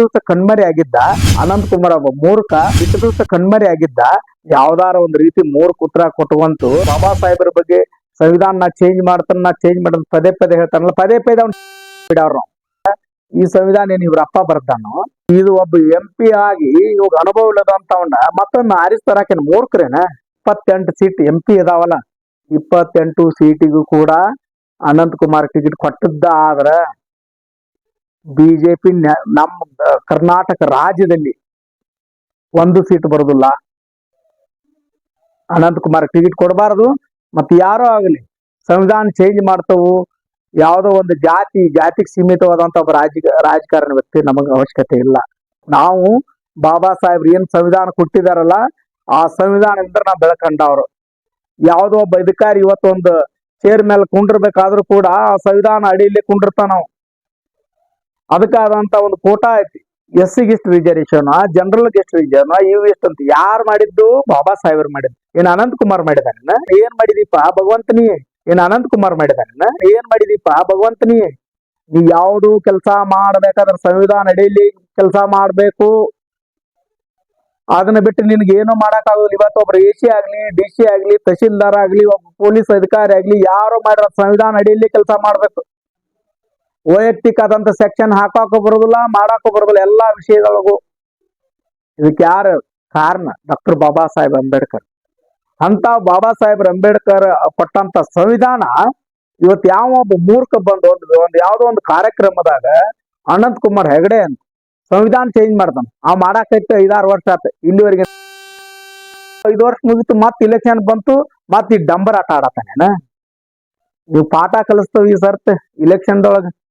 ದಿವಸ ಕಣ್ಮರೆ ಆಗಿದ್ದ ಅನಂತ್ ಕುಮಾರ್ ಒಬ್ಬ ಮೂರ್ಖ. ಇಷ್ಟು ದಿವಸ ಕಣ್ಮರೆ ಆಗಿದ್ದ ಯಾವ್ದಾರ ಒಂದ್ ರೀತಿ ಮೂರ್ಖ ಉತ್ತರ ಕೊಟ್ಟುವಂತೂ ಬಾಬಾ ಸಾಹೇಬ್ರ ಬಗ್ಗೆ ಸಂವಿಧಾನ ಚೇಂಜ್ ಮಾಡ್ತಾನ ಚೇಂಜ್ ಮಾಡೋದು ಪದೇ ಪದೇ ಹೇಳ್ತಾನಲ್ಲ, ಪದೇ ಪದೇ ಬಿಡವ್ರು. ಈ ಸಂವಿಧಾನ ಏನ್ ಇವ್ರ ಅಪ್ಪ ಬರ್ತಾನೋ, ಇದು ಒಬ್ಬ MP ಆಗಿ ಇವಾಗ ಅನುಭವ ಇಲ್ಲದಂತವನ್ನ ಮತ್ತೊಮ್ಮೆ ಆರಿಸ್ತಾರಾಕೇನ್ ಮೂರ್ಖರೇನ? 28 ಸೀಟ್ MP ಇದಾವಲ್ಲ, 28 ಸೀಟಿಗೂ ಕೂಡ ಅನಂತ್ ಕುಮಾರ್ ಟಿಕೆಟ್ ಕೊಟ್ಟದ್ದ ಆದ್ರ ಬಿಜೆಪಿ ನಮ್ಮ ಕರ್ನಾಟಕ ರಾಜ್ಯದಲ್ಲಿ 1 ಸೀಟ್ ಬರುದಿಲ್ಲ. ಅನಂತ್ ಕುಮಾರ್ ಟಿಕೆಟ್ ಕೊಡಬಾರದು. ಮತ್ತೆ ಯಾರೋ ಆಗಲಿ ಸಂವಿಧಾನ ಚೇಂಜ್ ಮಾಡ್ತವು, ಯಾವುದೋ ಒಂದು ಜಾತಿಗೆ ಸೀಮಿತವಾದಂತ ಒಬ್ಬ ರಾಜಕಾರಣ ವ್ಯಕ್ತಿ ನಮಗೆ ಅವಶ್ಯಕತೆ ಇಲ್ಲ. ನಾವು ಬಾಬಾ ಸಾಹೇಬ್ರು ಏನ್ ಸಂವಿಧಾನ ಕೊಟ್ಟಿದಾರಲ್ಲ, ಆ ಸಂವಿಧಾನದಿಂದ ನಾವು ಬೆಳಕಂಡವ್ರು. ಯಾವುದೋ ಒಬ್ಬ ಅಧಿಕಾರಿ ಇವತ್ತೊಂದು ಚೇರ್ ಮೇಲೆ ಕುಂಡಿರ್ಬೇಕಾದ್ರೂ ಕೂಡ ಆ ಸಂವಿಧಾನ ಅಡಿಯಲ್ಲಿ ಕುಂಡಿರ್ತಾನ ನಾವು. ಅದಕ್ಕಾದಂತ ಒಂದು ಕೋಟಾ ಐತಿ. SC ಎಷ್ಟು ರಿಸರ್ವೇಶನ್, ಜನರಲ್ ಎಷ್ಟು ರಿಸರ್ವೇಶನ್, ಇವು ಎಷ್ಟು ಅಂತ ಯಾರು ಮಾಡಿದ್ದು? ಬಾಬಾ ಸಾಹೇಬ್ರು ಮಾಡಿದ್ದು. ಏನ್ ಅನಂತ್ ಕುಮಾರ್ ಮಾಡಿದಾನ? ಏನ್ ಮಾಡಿದೀಪ ಭಗವಂತನಿ? ಏನ್ ಅನಂತ್ ಕುಮಾರ್ ಮಾಡಿದಾನ? ಏನ್ ಮಾಡಿದೀಪ ಭಗವಂತನಿ? ನೀ ಯಾವುದು ಕೆಲಸ ಮಾಡ್ಬೇಕಾದ್ರೆ ಸಂವಿಧಾನ ಅಡಿಯಲ್ಲಿ ಕೆಲಸ ಮಾಡ್ಬೇಕು. ಅದನ್ನ ಬಿಟ್ಟು ನಿನ್ಗೆ ಏನು ಮಾಡಕ್ ಆಗೋದಿಲ್ಲ. ಇವತ್ತು ಒಬ್ರು AC ಆಗ್ಲಿ, DC ಆಗ್ಲಿ, ತಹಶೀಲ್ದಾರ್ ಆಗ್ಲಿ, ಒಬ್ಬ ಪೊಲೀಸ್ ಅಧಿಕಾರಿ ಆಗ್ಲಿ, ಯಾರು ಮಾಡಿರೋ ಸಂವಿಧಾನ ಅಡಿಯಲ್ಲಿ ಕೆಲಸ ಮಾಡ್ಬೇಕು. ವೈಯಕ್ತಿಕ ಆದಂತ ಸೆಕ್ಷನ್ ಹಾಕಾಕ ಬರೋದಿಲ್ಲ, ಮಾಡಾಕ ಬರೋದಿಲ್ಲ. ಎಲ್ಲಾ ವಿಷಯಗಳಿಗೂ ಇದಕ್ಕೆ ಯಾರು ಕಾರಣ? ಡಾಕ್ಟರ್ ಬಾಬಾ ಸಾಹೇಬ್ ಅಂಬೇಡ್ಕರ್. ಅಂತ ಬಾಬಾ ಸಾಹೇಬ್ ಅಂಬೇಡ್ಕರ್ ಕೊಟ್ಟಂತ ಸಂವಿಧಾನ ಇವತ್ತು ಯಾವ ಒಬ್ಬ ಮೂರ್ಖ ಬಂದು ಒಂದು ಯಾವ್ದೋ ಒಂದು ಕಾರ್ಯಕ್ರಮದಾಗ ಅನಂತ್ ಕುಮಾರ್ ಹೆಗಡೆ ಅಂತ ಸಂವಿಧಾನ ಚೇಂಜ್ ಮಾಡ್ತಾನ. ಆ ಮಾಡಾಕೈತೆ 5-6 ವರ್ಷ ಆತ. ಇಲ್ಲಿವರೆಗೆ 5 ವರ್ಷ ಮುಗಿತು, ಮತ್ ಇಲೆಕ್ಷನ್ ಬಂತು, ಮತ್ ಈ ಡಂಬರ್ ಆಟ ಆಡತಾನೇನ? ನೀವು ಪಾಠ ಕಲಿಸ್ತವ ಈ ಸರ್ತ್ ಇಲೆಕ್ಷನ್ದೊಳಗ.